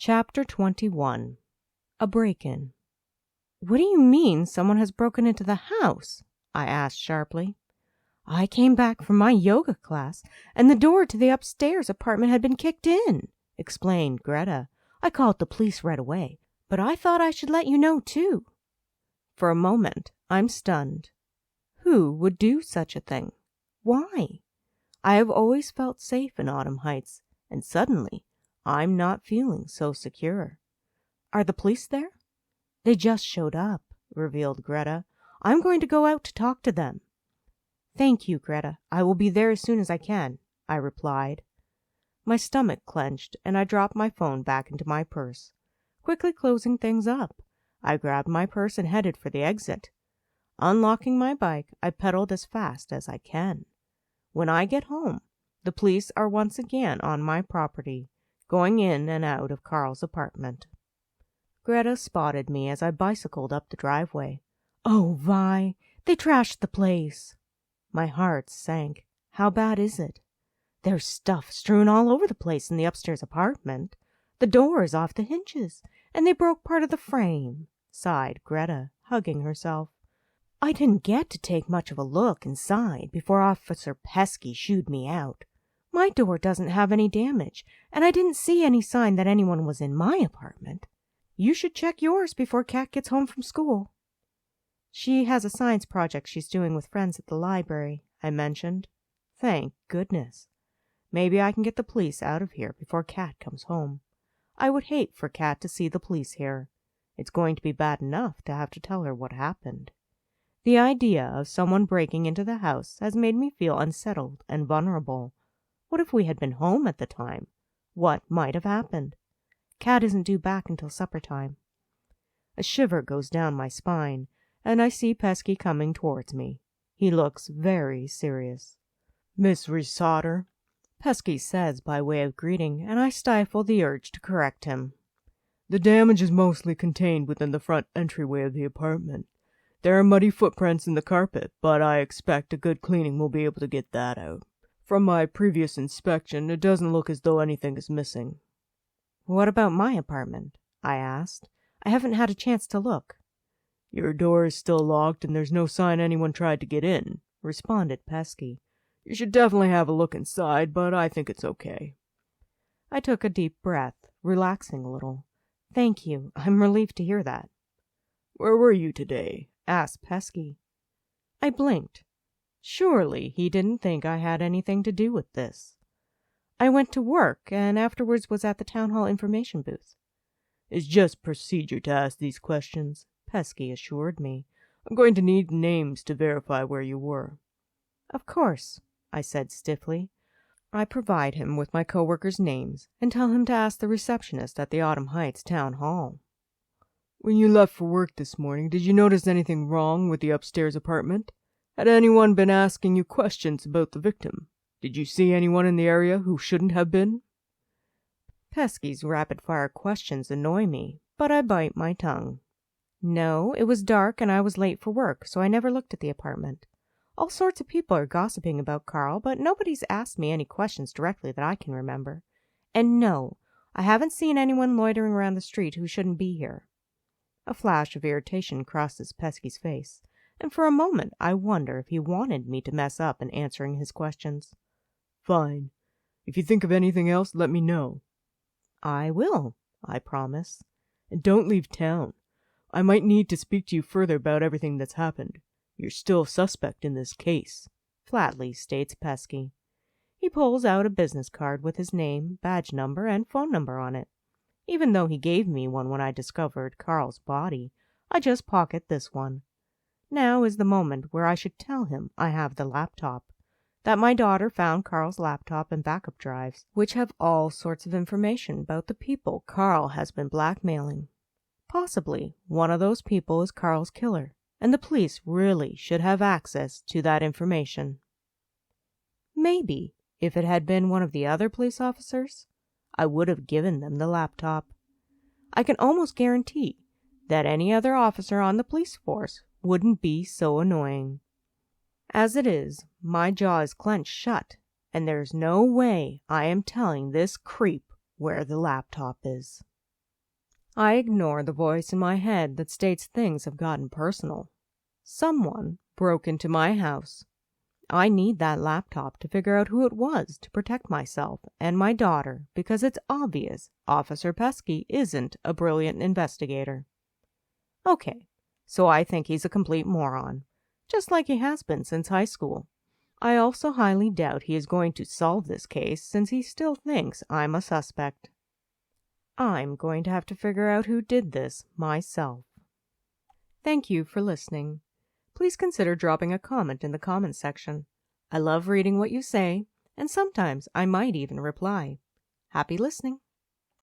Chapter 21. A Break-In. "What do you mean someone has broken into the house?" I asked sharply. "I came back from my yoga class, and the door to the upstairs apartment had been kicked in," explained Greta. "I called the police right away, but I thought I should let you know, too." For a moment, I'm stunned. Who would do such a thing? Why? I have always felt safe in Autumn Heights, and suddenly I'm not feeling so secure. "Are the police there?" "They just showed up," revealed Greta. "I'm going to go out to talk to them." "Thank you, Greta. I will be there as soon as I can," I replied. My stomach clenched, and I dropped my phone back into my purse. Quickly closing things up, I grabbed my purse and headed for the exit. Unlocking my bike, I pedaled as fast as I can. When I get home, the police are once again on my property, going in and out of Carl's apartment. Greta spotted me as I bicycled up the driveway. "Oh, Vi, they trashed the place." My heart sank. "How bad is it?" "There's stuff strewn all over the place in the upstairs apartment. The door is off the hinges, and they broke part of the frame," sighed Greta, hugging herself. "I didn't get to take much of a look inside before Officer Pesky shooed me out. My door doesn't have any damage, and I didn't see any sign that anyone was in my apartment. You should check yours before Kat gets home from school." "She has a science project she's doing with friends at the library," I mentioned. Thank goodness. Maybe I can get the police out of here before Kat comes home. I would hate for Kat to see the police here. It's going to be bad enough to have to tell her what happened. The idea of someone breaking into the house has made me feel unsettled and vulnerable. What if we had been home at the time? What might have happened? Kat isn't due back until supper time. A shiver goes down my spine, and I see Pesky coming towards me. He looks very serious. "Miss Resotter," Pesky says by way of greeting, and I stifle the urge to correct him. "The damage is mostly contained within the front entryway of the apartment. There are muddy footprints in the carpet, but I expect a good cleaning will be able to get that out. From my previous inspection, it doesn't look as though anything is missing." "What about my apartment?" I asked. "I haven't had a chance to look." "Your door is still locked, and there's no sign anyone tried to get in," responded Pesky. "You should definitely have a look inside, but I think it's okay." I took a deep breath, relaxing a little. "Thank you. I'm relieved to hear that." "Where were you today?" asked Pesky. I blinked. Surely he didn't think I had anything to do with this. "I went to work, and afterwards was at the town hall information booth." "It's just procedure to ask these questions," Pesky assured me. "I'm going to need names to verify where you were." "Of course," I said stiffly. I provide him with my coworkers' names and tell him to ask the receptionist at the Autumn Heights Town Hall. "When you left for work this morning, did you notice anything wrong with the upstairs apartment? Had anyone been asking you questions about the victim? Did you see anyone in the area who shouldn't have been?" Pesky's rapid-fire questions annoy me, but I bite my tongue. "No, it was dark and I was late for work, so I never looked at the apartment. All sorts of people are gossiping about Carl, but nobody's asked me any questions directly that I can remember. And no, I haven't seen anyone loitering around the street who shouldn't be here." A flash of irritation crosses Pesky's face, and for a moment I wonder if he wanted me to mess up in answering his questions. "Fine. If you think of anything else, let me know." "I will," I promise. "And don't leave town. I might need to speak to you further about everything that's happened. You're still a suspect in this case," flatly states Pesky. He pulls out a business card with his name, badge number, and phone number on it. Even though he gave me one when I discovered Carl's body, I just pocket this one. Now is the moment where I should tell him I have the laptop, that my daughter found Carl's laptop and backup drives, which have all sorts of information about the people Carl has been blackmailing. Possibly one of those people is Carl's killer, and the police really should have access to that information. Maybe if it had been one of the other police officers, I would have given them the laptop. I can almost guarantee that any other officer on the police force wouldn't be so annoying. As it is, my jaw is clenched shut, and there's no way I am telling this creep where the laptop is. I ignore the voice in my head that states things have gotten personal. Someone broke into my house. I need that laptop to figure out who it was to protect myself and my daughter because it's obvious Officer Pesky isn't a brilliant investigator. Okay, so I think he's a complete moron, just like he has been since high school. I also highly doubt he is going to solve this case since he still thinks I'm a suspect. I'm going to have to figure out who did this myself. Thank you for listening. Please consider dropping a comment in the comments section. I love reading what you say, and sometimes I might even reply. Happy listening.